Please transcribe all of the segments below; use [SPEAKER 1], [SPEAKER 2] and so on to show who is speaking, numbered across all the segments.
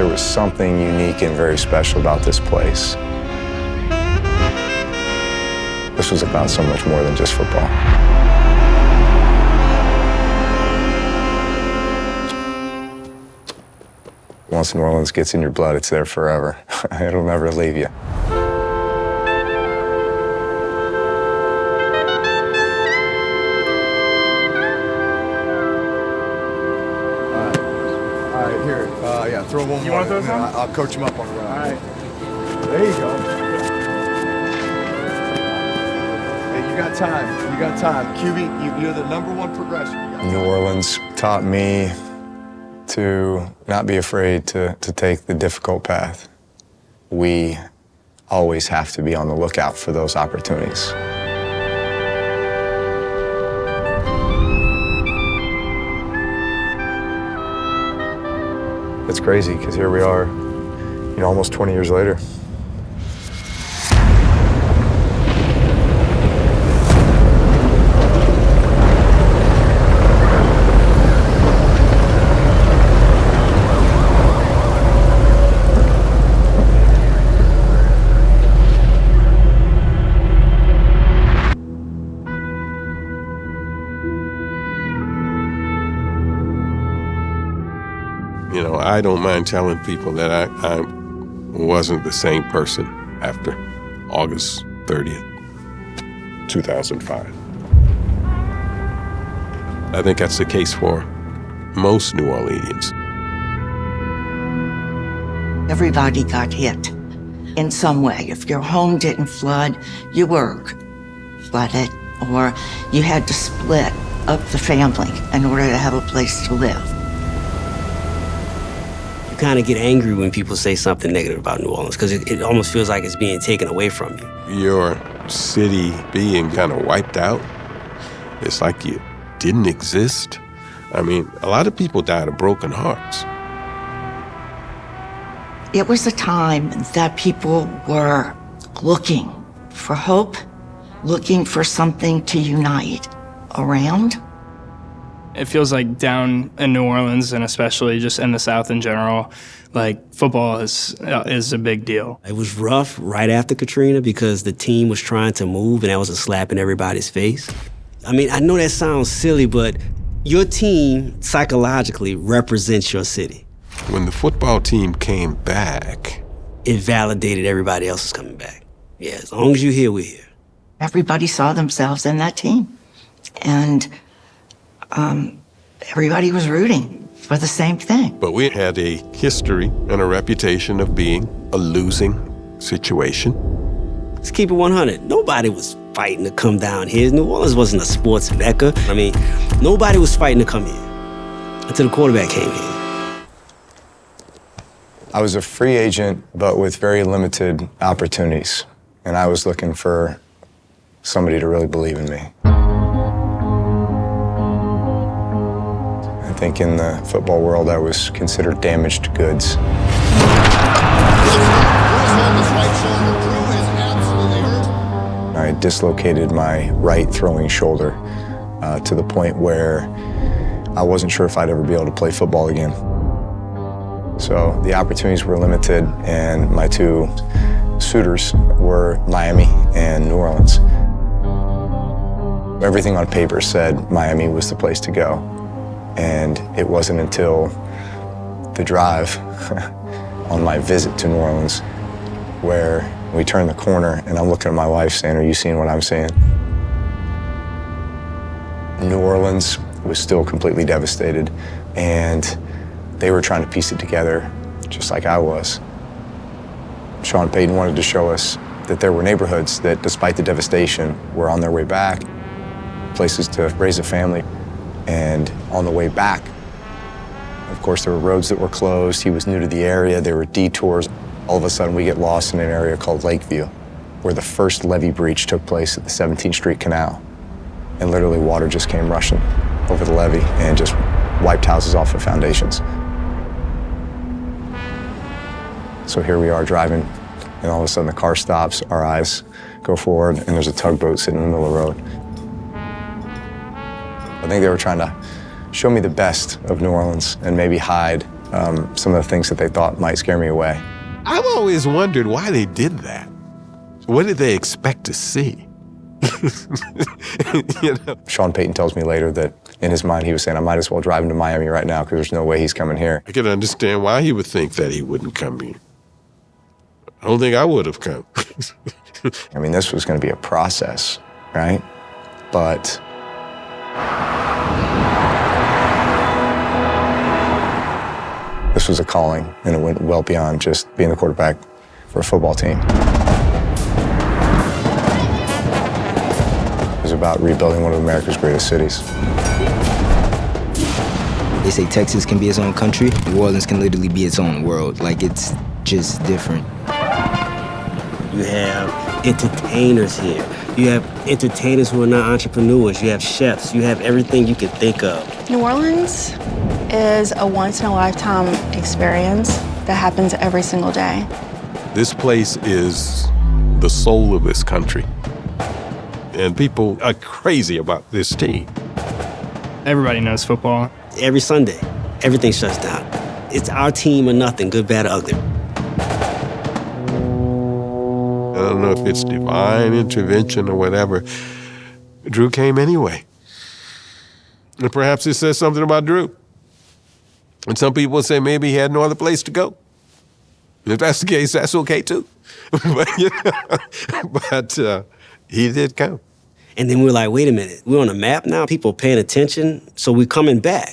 [SPEAKER 1] there was something unique and very special about this place. This was about so much more than just football. Once New Orleans gets in your blood, it's there forever. It'll never leave you.
[SPEAKER 2] All right, here. Yeah, throw one more.
[SPEAKER 3] You want to throw some?
[SPEAKER 2] I'll coach him up on the run.
[SPEAKER 3] All right.
[SPEAKER 2] There you go. Hey, you got time. You got time. QB, you're the #1 progression.
[SPEAKER 1] New Orleans taught me to not be afraid to take the difficult path. We always have to be on the lookout for those opportunities. It's crazy because here we are, almost 20 years later.
[SPEAKER 4] I don't mind telling people that I wasn't the same person after August 30th, 2005. I think that's the case for most New Orleanians.
[SPEAKER 5] Everybody got hit in some way. If your home didn't flood, you were flooded, or you had to split up the family in order to have a place to live.
[SPEAKER 6] You kind of get angry when people say something negative about New Orleans because it almost feels like it's being taken away from you.
[SPEAKER 4] Your city being kind of wiped out, it's like you didn't exist. I mean, a lot of people died of broken hearts.
[SPEAKER 5] It was a time that people were looking for hope, looking for something to unite around.
[SPEAKER 3] It feels like down in New Orleans, and especially just in the South in general, like football is a big deal.
[SPEAKER 6] It was rough right after Katrina because the team was trying to move and that was a slap in everybody's face. I mean, I know that sounds silly, but your team psychologically represents your city.
[SPEAKER 4] When the football team came back,
[SPEAKER 6] it validated everybody else is coming back. Yeah, as long as you're here, we're here.
[SPEAKER 5] Everybody saw themselves in that team. And everybody was rooting for the same thing.
[SPEAKER 4] But we had a history and a reputation of being a losing situation.
[SPEAKER 6] Let's keep it 100. Nobody was fighting to come down here. New Orleans wasn't a sports mecca. I mean, nobody was fighting to come here until the quarterback came here.
[SPEAKER 1] I was a free agent, but with very limited opportunities. And I was looking for somebody to really believe in me. I think in the football world, I was considered damaged goods. I had dislocated my right throwing shoulder to the point where I wasn't sure if I'd ever be able to play football again. So the opportunities were limited, and my two suitors were Miami and New Orleans. Everything on paper said Miami was the place to go. And it wasn't until the drive on my visit to New Orleans where we turned the corner and I'm looking at my wife saying, "Are you seeing what I'm seeing?" New Orleans was still completely devastated, and they were trying to piece it together just like I was. Sean Payton wanted to show us that there were neighborhoods that, despite the devastation, were on their way back, places to raise a family. And on the way back, of course, there were roads that were closed. He was new to the area. There were detours. All of a sudden, we get lost in an area called Lakeview, where the first levee breach took place at the 17th Street Canal. And literally, water just came rushing over the levee and just wiped houses off of foundations. So here we are driving, and all of a sudden, the car stops. Our eyes go forward, and there's a tugboat sitting in the middle of the road. I think they were trying to show me the best of New Orleans and maybe hide some of the things that they thought might scare me away.
[SPEAKER 4] I've always wondered why they did that. What did they expect to see? You know?
[SPEAKER 1] Sean Payton tells me later that in his mind he was saying, I might as well drive him to Miami right now because there's no way he's coming here.
[SPEAKER 4] I can understand why he would think that he wouldn't come here. I don't think I would have come.
[SPEAKER 1] I mean, this was going to be a process, right? But this was a calling, and it went well beyond just being the quarterback for a football team. It was about rebuilding one of America's greatest cities.
[SPEAKER 7] They say Texas can be its own country. New Orleans can literally be its own world. Like, it's just different.
[SPEAKER 6] You have entertainers here. You have entertainers who are not entrepreneurs. You have chefs. You have everything you can think of.
[SPEAKER 8] New Orleans is a once-in-a-lifetime experience that happens every single day.
[SPEAKER 4] This place is the soul of this country. And people are crazy about this team.
[SPEAKER 3] Everybody knows football.
[SPEAKER 6] Every Sunday, everything shuts down. It's our team or nothing, good, bad, or ugly.
[SPEAKER 4] I don't know if it's divine intervention or whatever. Drew came anyway. And perhaps it says something about Drew. And some people say maybe he had no other place to go. And if that's the case, that's okay too. but he did come.
[SPEAKER 6] And then we're like, wait a minute, we're on a map now? People paying attention, so we're coming back.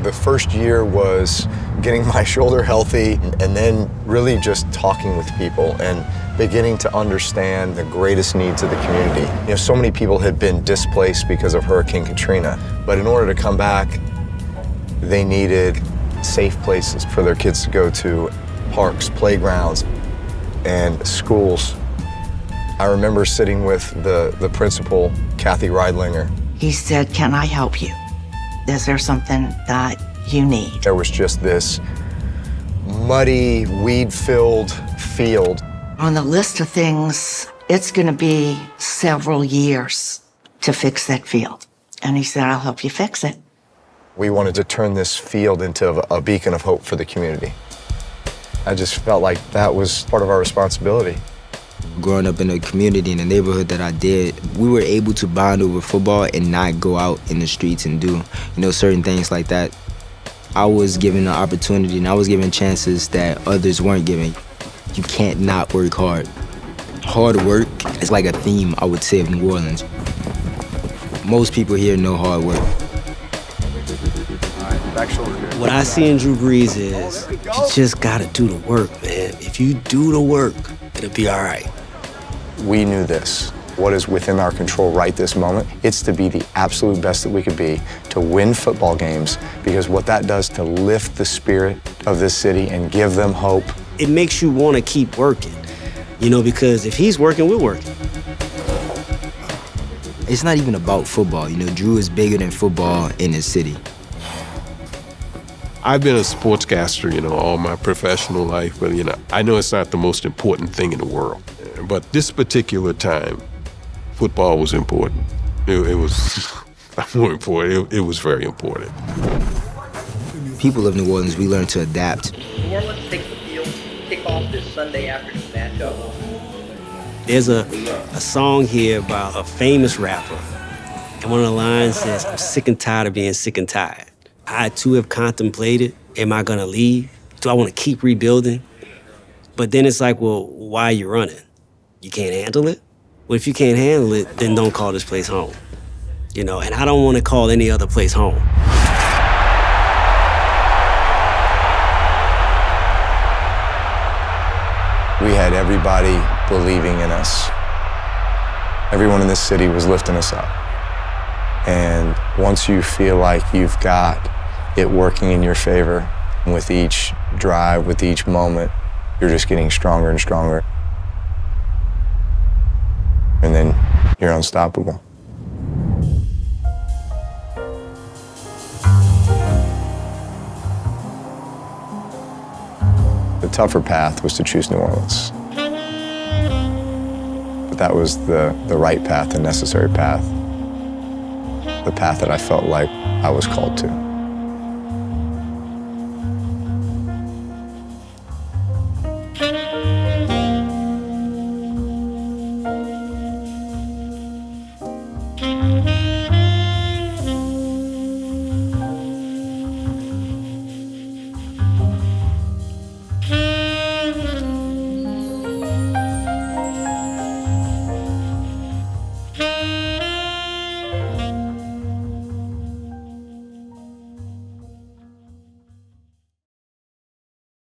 [SPEAKER 1] The first year was getting my shoulder healthy and then really just talking with people and beginning to understand the greatest needs of the community. You know, so many people had been displaced because of Hurricane Katrina, but in order to come back, they needed safe places for their kids to go to, parks, playgrounds, and schools. I remember sitting with the principal, Kathy Reidlinger.
[SPEAKER 5] He said, can I help you? Is there something that you need?
[SPEAKER 1] There was just this muddy, weed-filled field.
[SPEAKER 5] On the list of things, it's going to be several years to fix that field. And he said, I'll help you fix it.
[SPEAKER 1] We wanted to turn this field into a beacon of hope for the community. I just felt like that was part of our responsibility.
[SPEAKER 7] Growing up in a community, in a neighborhood that I did, we were able to bond over football and not go out in the streets and do, certain things like that. I was given an opportunity and I was given chances that others weren't given. You can't not work hard. Hard work is like a theme, I would say, of New Orleans. Most people here know hard work.
[SPEAKER 6] What I see in Drew Brees is you just gotta do the work, man. If you do the work, it'll be all right.
[SPEAKER 1] We knew this. What is within our control right this moment? It's to be the absolute best that we could be, to win football games, because what that does to lift the spirit of this city and give them hope.
[SPEAKER 6] It makes you want to keep working, because if he's working, we're working.
[SPEAKER 7] It's not even about football. Drew is bigger than football in the city.
[SPEAKER 4] I've been a sportscaster, all my professional life, but, I know it's not the most important thing in the world. But this particular time, football was important. It was more important. It was very important.
[SPEAKER 7] People of New Orleans, we learned to adapt.
[SPEAKER 9] New Orleans takes the field to kick off this Sunday afternoon matchup.
[SPEAKER 6] There's a song here about a famous rapper. And one of the lines says, I'm sick and tired of being sick and tired. I too have contemplated, am I gonna leave? Do I wanna keep rebuilding? But then it's like, well, why are you running? You can't handle it? Well, if you can't handle it, then don't call this place home. And I don't wanna call any other place home.
[SPEAKER 1] We had everybody believing in us. Everyone in this city was lifting us up. And once you feel like you've got it working in your favor, with each drive, with each moment, you're just getting stronger and stronger. And then you're unstoppable. The tougher path was to choose New Orleans. But that was the right path, the necessary path. The path that I felt like I was called to.